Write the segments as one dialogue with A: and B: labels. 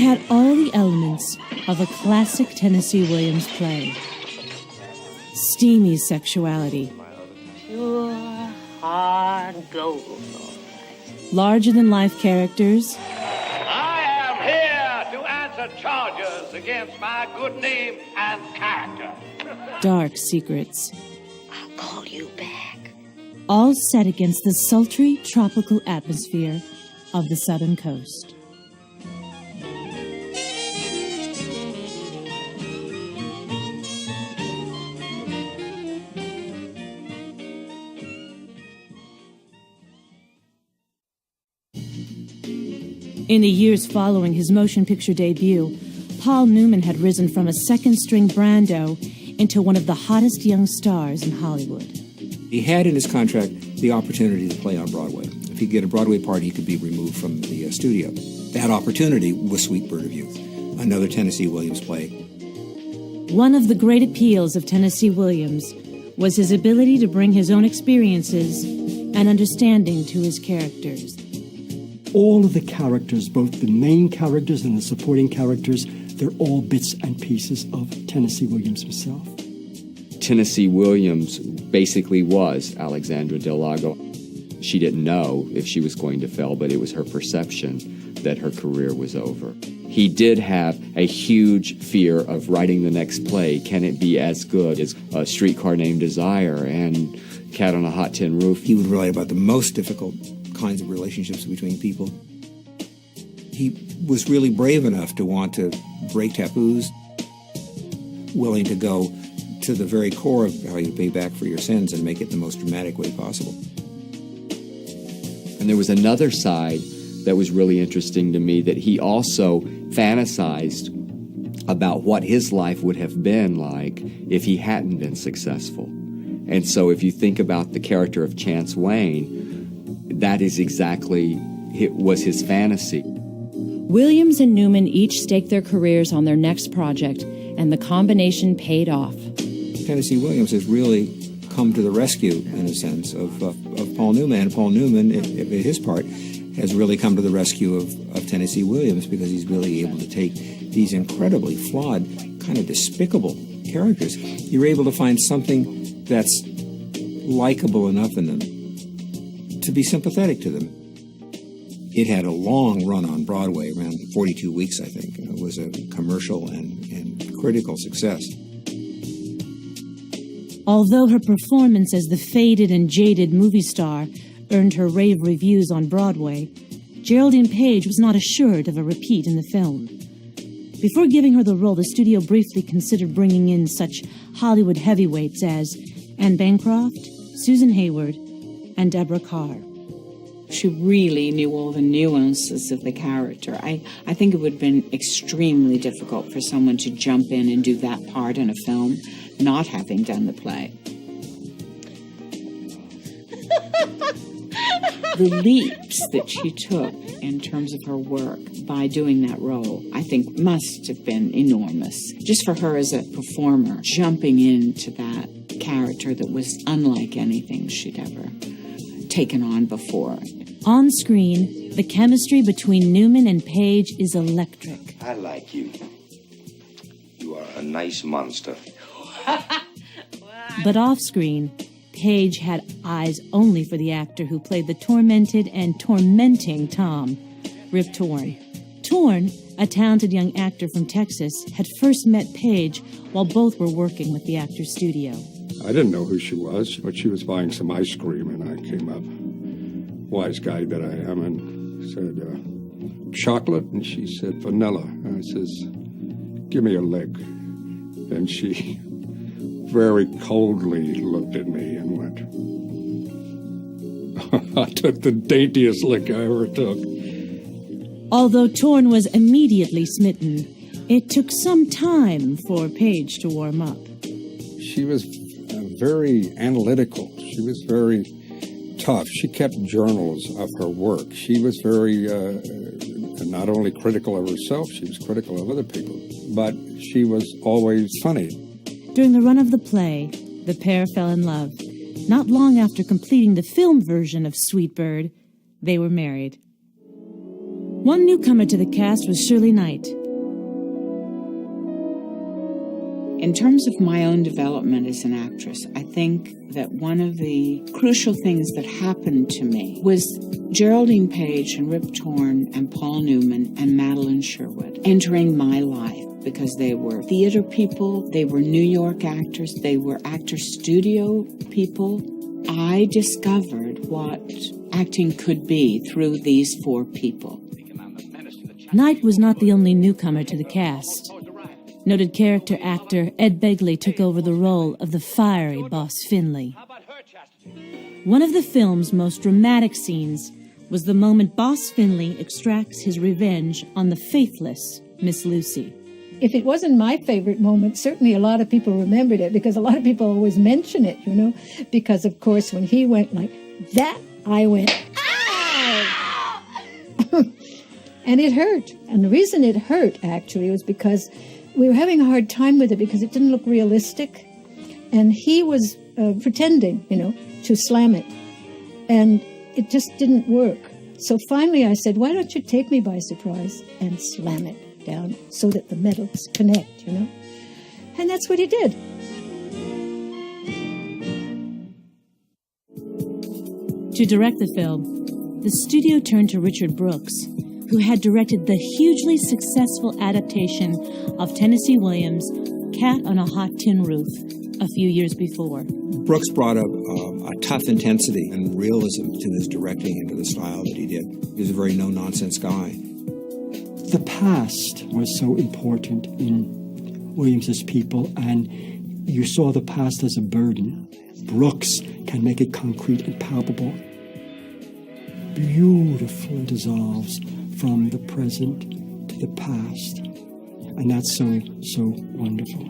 A: had all the elements of a classic Tennessee Williams play. Steamy sexuality.
B: Pure hard gold.
A: Larger-than-life characters.
C: I am here to answer charges against my good name and character.
A: Dark secrets.
B: I'll call you back.
A: All set against the sultry, tropical atmosphere of the southern coast. In the years following his motion picture debut, Paul Newman had risen from a second-string Brando into one of the hottest young stars in Hollywood.
D: He had in his contract the opportunity to play on Broadway. If he could get a Broadway part, he could be removed from the studio. That opportunity was Sweet Bird of Youth, another Tennessee Williams play.
A: One of the great appeals of Tennessee Williams was his ability to bring his own experiences and understanding to his characters.
E: All of the characters, both the main characters and the supporting characters, they're all bits and pieces of Tennessee Williams himself.
F: Tennessee Williams basically was Alexandra Del Lago. She didn't know if she was going to fail, but it was her perception that her career was over. He did have a huge fear of writing the next play. Can it be as good as A Streetcar Named Desire and Cat on a Hot Tin Roof?
D: He would write about the most difficult kinds of relationships between people. He was really brave enough to want to break taboos, willing to go to the very core of how you pay back for your sins and make it the most dramatic way possible.
F: And there was another side that was really interesting to me, that he also fantasized about what his life would have been like if he hadn't been successful. And so if you think about the character of Chance Wayne, that is exactly, it was his fantasy.
G: Williams and Newman each staked their careers on their next project, and the combination paid off.
D: Tennessee Williams has really come to the rescue, in a sense, of Paul Newman. And Paul Newman, in his part, has really come to the rescue of Tennessee Williams, because he's really able to take these incredibly flawed, kind of despicable characters. You're able to find something that's likable enough in them to be sympathetic to them. It had a long run on Broadway, around 42 weeks, I think. It was a commercial and critical success.
A: Although her performance as the faded and jaded movie star earned her rave reviews on Broadway, Geraldine Page was not assured of a repeat in the film. Before giving her the role, the studio briefly considered bringing in such Hollywood heavyweights as Anne Bancroft, Susan Hayward, and Deborah Carr.
H: She really knew all the nuances of the character. I think it would have been extremely difficult for someone to jump in and do that part in a film, not having done the play. The leaps that she took in terms of her work by doing that role, I think must have been enormous. Just for her as a performer, jumping into that character that was unlike anything she'd ever taken on before.
A: On screen, the chemistry between Newman and Page is electric.
I: I like you. You are a nice monster.
A: But off screen, Page had eyes only for the actor who played the tormented and tormenting Tom, Rip Torn. Torn, a talented young actor from Texas, had first met Page while both were working with the Actors Studio.
J: I didn't know who she was, but she was buying some ice cream, and I came up, wise guy that I am, and said, chocolate? And she said, vanilla. And I says, give me a lick. And she very coldly looked at me and went, I took the daintiest lick I ever took.
A: Although Torn was immediately smitten, it took some time for Page to warm up.
J: She was very analytical. She was very tough. She kept journals of her work. She was very, not only critical of herself, she was critical of other people, but she was always funny.
A: During the run of the play, the pair fell in love. Not long after completing the film version of Sweet Bird, they were married. One newcomer to the cast was Shirley Knight.
H: In terms of my own development as an actress, I think that one of the crucial things that happened to me was Geraldine Page and Rip Torn and Paul Newman and Madeline Sherwood entering my life, because they were theater people, they were New York actors, they were actor studio people. I discovered what acting could be through these four people.
A: Knight was not the only newcomer to the cast. Noted character actor Ed Begley took over the role of the fiery Boss Finley. One of the film's most dramatic scenes was the moment Boss Finley extracts his revenge on the faithless Miss Lucy.
K: If it wasn't my favorite moment, certainly a lot of people remembered it, because a lot of people always mention it, you know, because, of course, when he went like that, I went, ow! And it hurt. And the reason it hurt, actually, was because we were having a hard time with it, because it didn't look realistic. And he was pretending, you know, to slam it. And it just didn't work. So finally I said, why don't you take me by surprise and slam it down so that the metals connect, you know? And that's what he did.
A: To direct the film, the studio turned to Richard Brooks, who had directed the hugely successful adaptation of Tennessee Williams' Cat on a Hot Tin Roof a few years before.
D: Brooks brought a tough intensity and realism to his directing and to the style that he did. He was a very no-nonsense guy.
E: The past was so important in Williams's people, and you saw the past as a burden. Brooks can make it concrete and palpable. Beautifully dissolves from the present to the past. And that's so wonderful.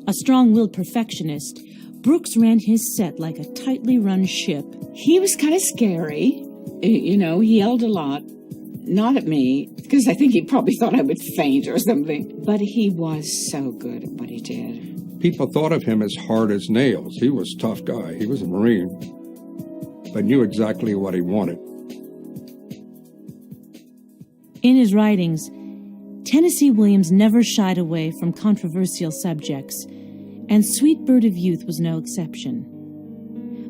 A: A strong-willed perfectionist, Brooks ran his set like a tightly run ship.
H: He was kind of scary. You know, he yelled a lot. Not at me, because I think he probably thought I would faint or something. But he was so good at what he did.
J: People thought of him as hard as nails. He was a tough guy. He was a Marine, but knew exactly what he wanted.
A: In his writings, Tennessee Williams never shied away from controversial subjects, and Sweet Bird of Youth was no exception.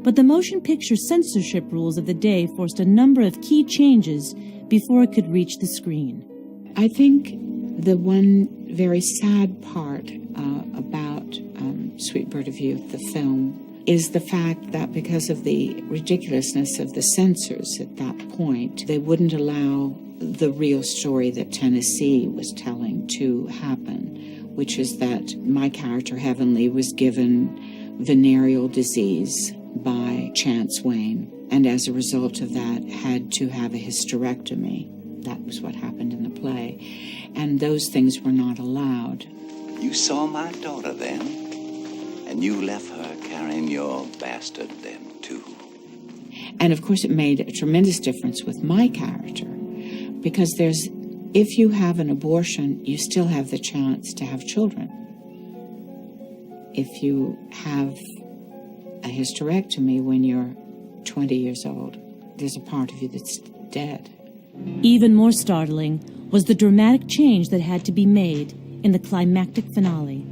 A: But the motion picture censorship rules of the day forced a number of key changes before it could reach the screen.
H: I think the one very sad part about Sweet Bird of Youth, the film, is the fact that because of the ridiculousness of the censors at that point, they wouldn't allow the real story that Tennessee was telling to happen, which is that my character, Heavenly, was given venereal disease by Chance Wayne, and as a result of that had to have a hysterectomy. That was what happened in the play. And those things were not allowed.
L: You saw my daughter then, and you left her carrying your bastard then, too.
H: And of course it made a tremendous difference with my character, because if you have an abortion, you still have the chance to have children. If you have a hysterectomy when you're 20 years old, there's a part of you that's dead.
A: Even more startling was the dramatic change that had to be made in the climactic finale.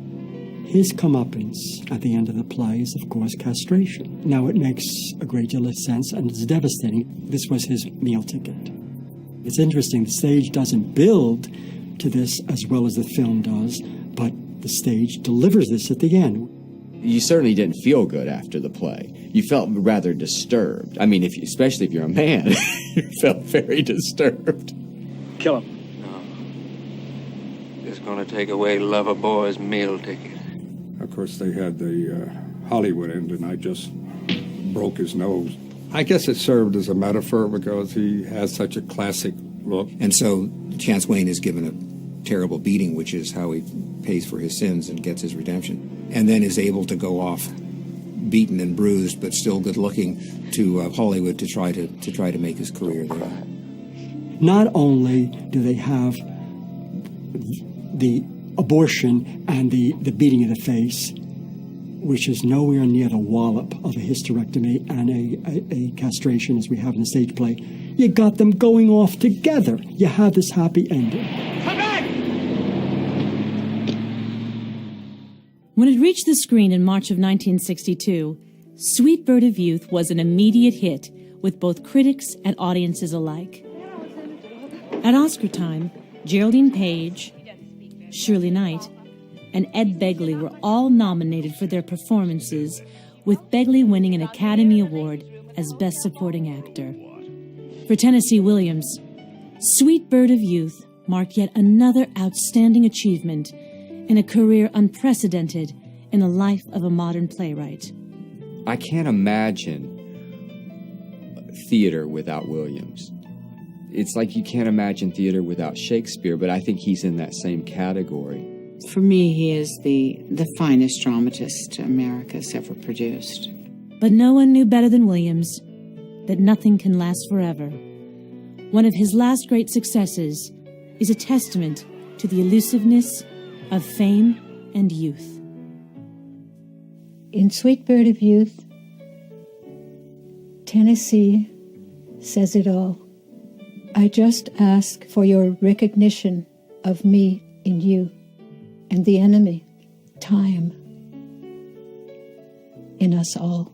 E: His comeuppance at the end of the play is, of course, castration. Now, it makes a great deal of sense, and it's devastating. This was his meal ticket. It's interesting, the stage doesn't build to this as well as the film does, but the stage delivers this at the end.
F: You certainly didn't feel good after the play. You felt rather disturbed. I mean, especially if you're a man, you felt very disturbed.
M: Kill him. No. Just gonna take away Lover Boy's meal ticket.
J: Of course, they had the Hollywood end, and I just broke his nose. I guess it served as a metaphor because he has such a classic look.
D: And so Chance Wayne is given a terrible beating, which is how he pays for his sins and gets his redemption, and then is able to go off beaten and bruised but still good looking to Hollywood to try to make his career there.
E: Not only do they have the abortion and the beating of the face, which is nowhere near the wallop of a hysterectomy and a castration as we have in the stage play, You got them going off together. You have this happy ending.
A: When it reached the screen in March of 1962, Sweet Bird of Youth was an immediate hit with both critics and audiences alike. At Oscar time, Geraldine Page, Shirley Knight, and Ed Begley were all nominated for their performances, with Begley winning an Academy Award as Best Supporting Actor. For Tennessee Williams, Sweet Bird of Youth marked yet another outstanding achievement in a career unprecedented in the life of a modern playwright.
F: I can't imagine theater without Williams. It's like you can't imagine theater without Shakespeare, but I think he's in that same category.
H: For me, he is the finest dramatist America's ever produced.
A: But no one knew better than Williams that nothing can last forever. One of his last great successes is a testament to the elusiveness of fame and youth.
K: In Sweet Bird of Youth, Tennessee says it all. I just ask for your recognition of me in you, and the enemy, time, in us all.